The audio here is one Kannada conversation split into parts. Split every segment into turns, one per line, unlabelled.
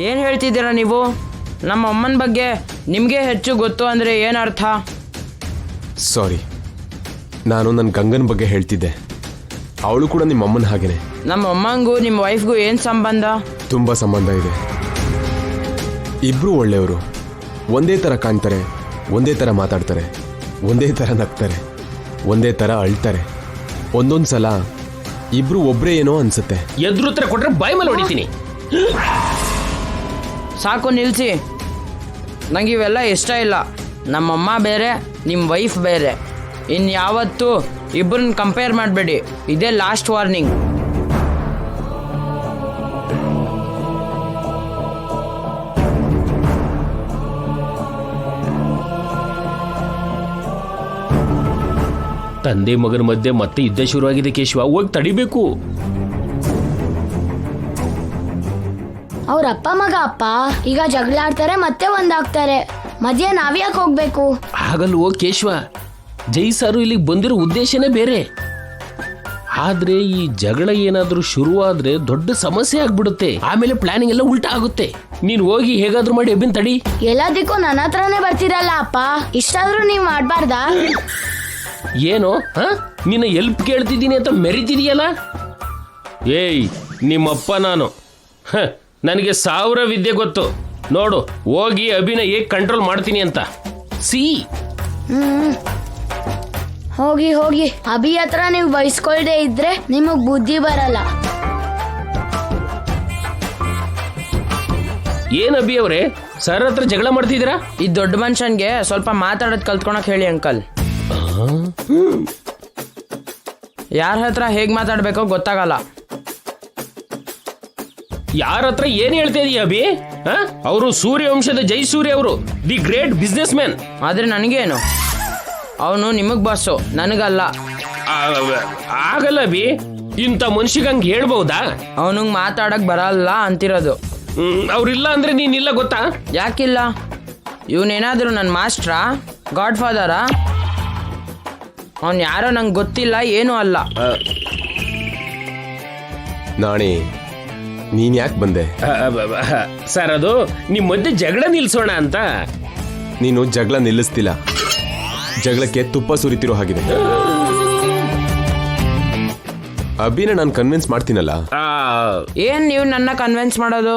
ಏನು ಹೇಳ್ತಿದ್ದೀರಾ ನೀವು? ನಮ್ಮ ಅಮ್ಮನ ಬಗ್ಗೆ ನಿಮಗೆ ಹೆಚ್ಚು ಗೊತ್ತು ಅಂದರೆ ಏನರ್ಥ?
ಸಾರಿ, ನಾನು ನನ್ನ ಗಂಗನ ಬಗ್ಗೆ ಹೇಳ್ತಿದ್ದೆ. ಅವಳು ಕೂಡ ನಿಮ್ಮ ಅಮ್ಮನ ಹಾಗೇನೆ.
ನಮ್ಮ ಅಮ್ಮಂಗೂ ನಿಮ್ಮ ವೈಫ್ಗೂ ಏನು ಸಂಬಂಧ?
ತುಂಬ ಸಂಬಂಧ ಇದೆ. ಇಬ್ಬರು ಒಳ್ಳೆಯವರು, ಒಂದೇ ಥರ ಕಾಣ್ತಾರೆ, ಒಂದೇ ಥರ ಮಾತಾಡ್ತಾರೆ, ಒಂದೇ ಥರ ನಗ್ತಾರೆ, ಒಂದೇ ಥರ ಅಳ್ತಾರೆ. ಒಂದೊಂದು ಸಲ ಇಬ್ರು ಒಬ್ಬರೇ ಏನೋ ಅನ್ಸುತ್ತೆ.
ಎದುರು ಉತ್ತರ ಕೊಟ್ರೆ ಬಾಯಿ ಮೇಲೆ ಹೊಡಿತೀನಿ.
ಸಾಕು ನಿಲ್ಲಿಸಿ, ನಂಗೆ ಇವೆಲ್ಲ ಇಷ್ಟ ಇಲ್ಲ. ನಮ್ಮಮ್ಮ ಬೇರೆ, ನಿಮ್ಮ ವೈಫ್ ಬೇರೆ. ಇನ್ಯಾವತ್ತೂ ಇಬ್ಬರನ್ನ ಕಂಪೇರ್ ಮಾಡಬೇಡಿ. ಇದೇ ಲಾಸ್ಟ್ ವಾರ್ನಿಂಗ್.
ತಂದೆ ಮಗನ ಮಧ್ಯೆ ಮತ್ತೆ ಯುದ್ಧ ಶುರುವಾಗಿದೆ ಕೇಶವ, ಹೋಗಿ ತಡಿಬೇಕು.
ಅವ್ರ ಅಪ್ಪ ಮಗ ಅಪ್ಪ ಈಗ ಜಗಳ ಆಡ್ತಾರೆ, ಮತ್ತೆ ಒಂದಾಗ್ತಾರೆ. ಮಧ್ಯೆ ನಾವ್ಯಾಕೆ ಹೋಗ್ಬೇಕು?
ಹಾಗಲ್ವೋ ಕೇಶವ, ಜೈ ಸಾರು ಇಲ್ಲಿಗೆ ಬಂದಿರೋ ಉದ್ದೇಶನೇ ಬೇರೆ. ಆದ್ರೆ ಈ ಜಗಳ ಏನಾದ್ರೂ ಶುರುವಾದ್ರೆ ದೊಡ್ಡ ಸಮಸ್ಯೆ ಆಗ್ಬಿಡುತ್ತೆ. ಆಮೇಲೆ ಪ್ಲಾನಿಂಗ್ ಎಲ್ಲ ಉಲ್ಟಾ ಆಗುತ್ತೆ. ನೀನ್ ಹೋಗಿ ಹೇಗಾದ್ರೂ ಮಾಡಿ ಅಬ್ಬಿನ ತಡಿ.
ಎಲ್ಲದಕ್ಕೂ ನನ್ನ ಹತ್ರನೇ ಬರ್ತೀರಲ್ಲ ಅಪ್ಪ, ಇಷ್ಟಾದ್ರೂ ನೀವ್ ಮಾಡ್ಬಾರ್ದಾ?
ಏನೋ ನಿನ್ನ ಎಲ್ಪ್ ಕೇಳ್ತಿದ್ದೀನಿ ಅಂತ ಮೆರಿತಿದೀಯಲ್ಲ? ಏಯ್ ನಿಮ್ಮಪ್ಪ ನಾನು, ನನಗೆ 1000 ವಿದ್ಯೆ ಗೊತ್ತು. ನೋಡು, ಹೋಗಿ ಅಭಿನ ಹೇಗೆ ಕಂಟ್ರೋಲ್ ಮಾಡ್ತೀನಿ ಅಂತ. ಸಿ
ಹೋಗಿ ಹೋಗಿ, ಅಭಿ ಹತ್ರ ನೀವು ಬಯಸ್ಕೊಳ್ದೆ ಇದ್ರೆ ನಿಮಗ್ ಬುದ್ಧಿ ಬರಲ್ಲ.
ಏನ್ ಅಭಿ ಅವರೇ, ಸರ್ ಹತ್ರ ಜಗಳ ಮಾಡ್ತಿದ್ದೀರಾ?
ಈ ದೊಡ್ಡ ಮನುಷ್ಯನ್ಗೆ ಸ್ವಲ್ಪ ಮಾತಾಡೋದು ಕಲ್ತ್ಕೊಳಕ್ ಹೇಳಿ ಅಂಕಲ್. ಯಾರ ಹತ್ರ ಹೇಗ್ ಮಾತಾಡ್ಬೇಕೋ ಗೊತ್ತಾಗಲ್ಲ.
ಯಾರ ಹತ್ರ ಏನ್ ಹೇಳ್ತಾ ಇದೀಯ ಅಭಿ? ಅವರು ಸೂರ್ಯವಂಶದ ಜೈ ಸೂರ್ಯ, ಅವರು ದಿ ಗ್ರೇಟ್ ಬಿಸ್ನೆಸ್ ಮ್ಯಾನ್.
ಆದ್ರೆ ನನಗೇನು, ಅವನು ನಿಮಗ್ ಬಾಸು, ನನಗಲ್ಲ.
ಆಗಲ್ಲ ಅಭಿ, ಇಂಥ ಮನುಷ್ಯಗಂಗೆ ಹೇಳ್ಬಹುದಾ?
ಅವನಿಗೆ ಮಾತಾಡಕ್ ಬರಲ್ಲ ಅಂತಿರೋದು.
ಅವ್ರಿಲ್ಲ ಅಂದ್ರೆ ನೀನಿಲ್ಲ ಗೊತ್ತಾ?
ಯಾಕಿಲ್ಲ? ಇವನೇನಾದ್ರೂ ನನ್ನ ಮಾಸ್ಟ್ರಾ, ಗಾಡ್ ಫಾದರಾ? ಅವನ್ ಯಾರೋ ನಂಗೆ ಗೊತ್ತಿಲ್ಲ, ಏನೂ ಅಲ್ಲ.
ನಾಣಿ, ನೀನ್ ಯಾಕೆ ಬಂದೆ?
ಸರ್, ಅದು ನಿಮ್ ಮಧ್ಯೆ ಜಗಳ ನಿಲ್ಸೋಣ ಅಂತ.
ನೀನು ಜಗಳ ನಿಲ್ಲಿಸ್ತಿಲ್ಲ, ಜಗಳಕ್ಕೆ ತುಪ್ಪ ಸುರಿತಿರೋ ಹಾಗಿದೆ. ಅಭಿನ ನಾನು ಕನ್ವಿನ್ಸ್ ಮಾಡ್ತೀನಲ್ಲ.
ಏನ್ ನೀವು ನನ್ನ ಕನ್ವಿನ್ಸ್ ಮಾಡೋದು?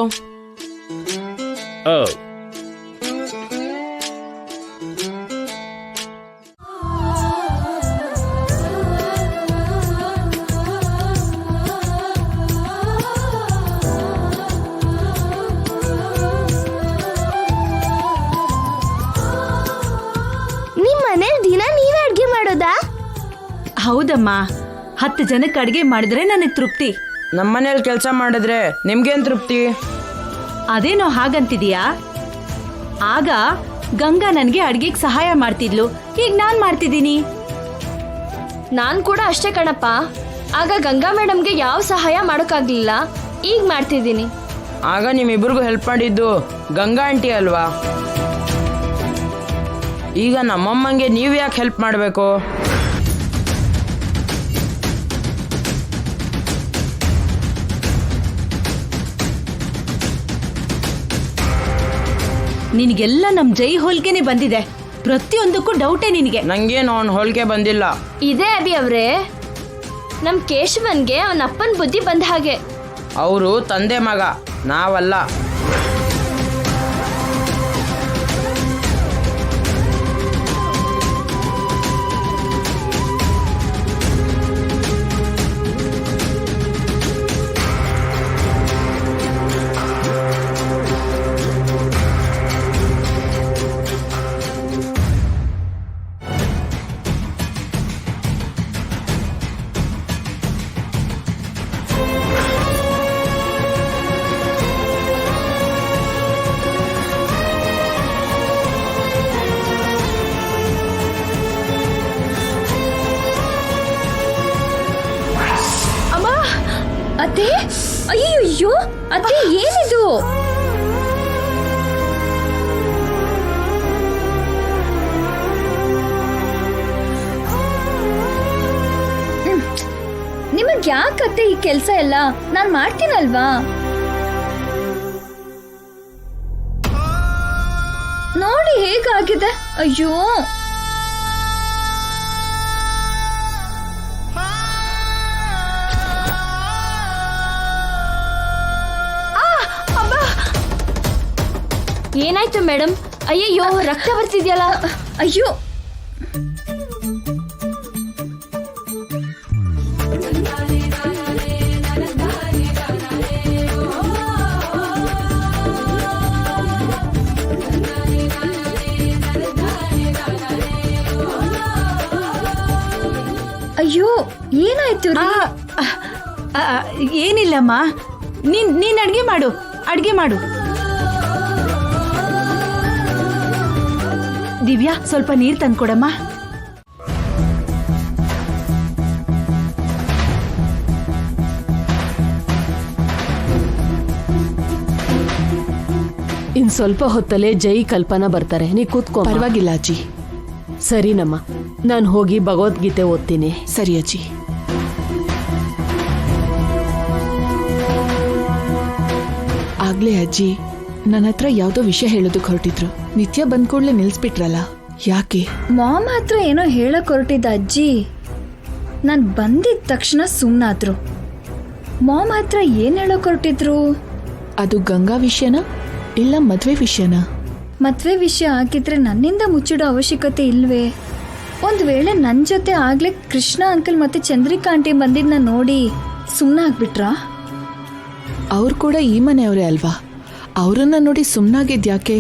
ಹೌದಮ್ಮ, 10 ಜನಕ್ಕೆ ಅಡಿಗೆ ಮಾಡಿದ್ರೆ ನನಗೆ ತೃಪ್ತಿ.
ನಮ್ಮನೇಲಿ ಕೆಲಸ ಮಾಡಿದ್ರೆ ನಿಮ್ಗೇನ್ ತೃಪ್ತಿ?
ಅದೇನೋ ಹಾಗಂತಿದೀಯಾ? ಆಗ ಗಂಗಾ ನನಗೆ ಅಡಿಗೆಗೆ ಸಹಾಯ ಮಾಡ್ತಿದ್ಲು, ಈಗ ನಾನ್ ಮಾಡ್ತಿದ್ದೀನಿ.
ನಾನ್ ಕೂಡ ಅಷ್ಟೇ ಕಣಪ್ಪ. ಆಗ ಗಂಗಾ ಮೇಡಮ್ಗೆ ಯಾವ ಸಹಾಯ ಮಾಡೋಕ್ಕಾಗ್ಲಿಲ್ಲ, ಈಗ ಮಾಡ್ತಿದ್ದೀನಿ.
ಆಗ ನಿಮ್ಮಿಬ್ರಿಗೂ ಹೆಲ್ಪ್ ಮಾಡಿದ್ದು ಗಂಗಾ ಆಂಟಿ ಅಲ್ವಾ? ಈಗ ನಮ್ಮಮ್ಮಂಗೆ ನೀವು ಯಾಕೆ ಹೆಲ್ಪ್ ಮಾಡಬೇಕು?
ನಿನಗೆಲ್ಲ ನಮ್ ಜೈ ಹೋಲ್ಗೆನೆ ಬಂದಿದೆ, ಪ್ರತಿಯೊಂದಕ್ಕೂ ಡೌಟೇ ನಿನಗೆ.
ನಂಗೇನು ಅವನ್ ಹೋಲಿಕೆ ಬಂದಿಲ್ಲ.
ಇದೇ ಅಭಿ ಅವ್ರೆ, ನಮ್ ಕೇಶವನ್ಗೆ ಅವನ ಅಪ್ಪನ ಬುದ್ಧಿ ಬಂದ ಹಾಗೆ.
ಅವರು ತಂದೆ ಮಗ, ನಾವಲ್ಲ.
ಅತ್ತೆ, ಅಯ್ಯೋ ಅತ್ತೆ, ಏನಿದು? ನಿಮಗ್ ಯಾಕತ್ತೆ ಈ ಕೆಲ್ಸ ಎಲ್ಲ? ನಾನ್ ಮಾಡ್ತೀನಲ್ವಾ?
ನೋಡಿ ಹೇಗಾಗಿದೆ. ಅಯ್ಯೋ
ಏನಾಯ್ತು ಮೇಡಮ್? ಅಯ್ಯಯ್ಯೋ, ರಕ್ತ ಬರ್ತಿದ್ಯಲ್ಲ.
ಅಯ್ಯೋ ಅಯ್ಯೋ ಏನಾಯ್ತು ರೀ?
ಏನಿಲ್ಲಮ್ಮ, ನೀನ್ ಅಡ್ಗೆ ಮಾಡು, ಅಡ್ಗೆ ಮಾಡು. ದಿವ್ಯಾ, ಸ್ವಲ್ಪ ನೀರ್ ತಂದ್ಕೊಡಮ್ಮ.
ಇನ್ ಸ್ವಲ್ಪ ಹೊತ್ತಲ್ಲೇ ಜೈ ಕಲ್ಪನಾ ಬರ್ತಾರೆ, ನೀ ಕೂತ್ಕೋ.
ಪರವಾಗಿಲ್ಲ ಅಜ್ಜಿ.
ಸರಿನಮ್ಮ, ನಾನು ಹೋಗಿ ಭಗವದ್ಗೀತೆ ಓದ್ತೀನಿ.
ಸರಿ ಅಜ್ಜಿ. ಆಗ್ಲೇ ಅಜ್ಜಿ ನನ್ನ ಹತ್ರ ಯಾವ್ದೋ ವಿಷಯ ಹೇಳೋದಕ್ಕೆ ಹೊರಟಿದ್ರು. ನಿತ್ಯ ಬಂದ್ ಕೂಡ್ಲೆ ನಿಲ್ಸ್ಬಿಟ್ರಲ್ಲ, ಯಾಕೆ?
ಮಾಮ ಹತ್ರ ಏನೋ ಹೇಳಕ್ ಹೊರಟಿದ್ದ ಅಜ್ಜಿ. ನಾನು ಬಂದಿದ ತಕ್ಷಣ ಸುಮ್ಮನಾದ್ರು. ಮಾಮ ಹತ್ರ ಏನ್ ಹೇಳಕ್ ಹೊರಟಿದ್ರು?
ಅದು ಗಂಗಾ ವಿಷಯನಾ ಇಲ್ಲ ಮದ್ವೆ ವಿಷಯನಾ?
ಮದ್ವೆ ವಿಷಯ ಆಗಿದ್ರೆ ನನ್ನಿಂದ ಮುಚ್ಚಿಡೋ ಅವಶ್ಯಕತೆ ಇಲ್ವೇ? ಒಂದ್ ವೇಳೆ ನನ್ನ ಜೊತೆ ಆಗ್ಲೇ ಕೃಷ್ಣ ಅಂಕಲ್ ಮತ್ತೆ ಚಂದ್ರಿಕಾ ಆಂಟಿ ಬಂದಿದ್ನ ನೋಡಿ ಸುಮ್ಮನಾಗ್ಬಿಟ್ರಾ?
ಅವ್ರು ಕೂಡ ಈ ಮನೆಯವರೇ ಅಲ್ವಾ? ಅವರನ್ನ ನೋಡಿ ಸುಮ್ಮನಾಗಿದ್ಯಾಕೆ?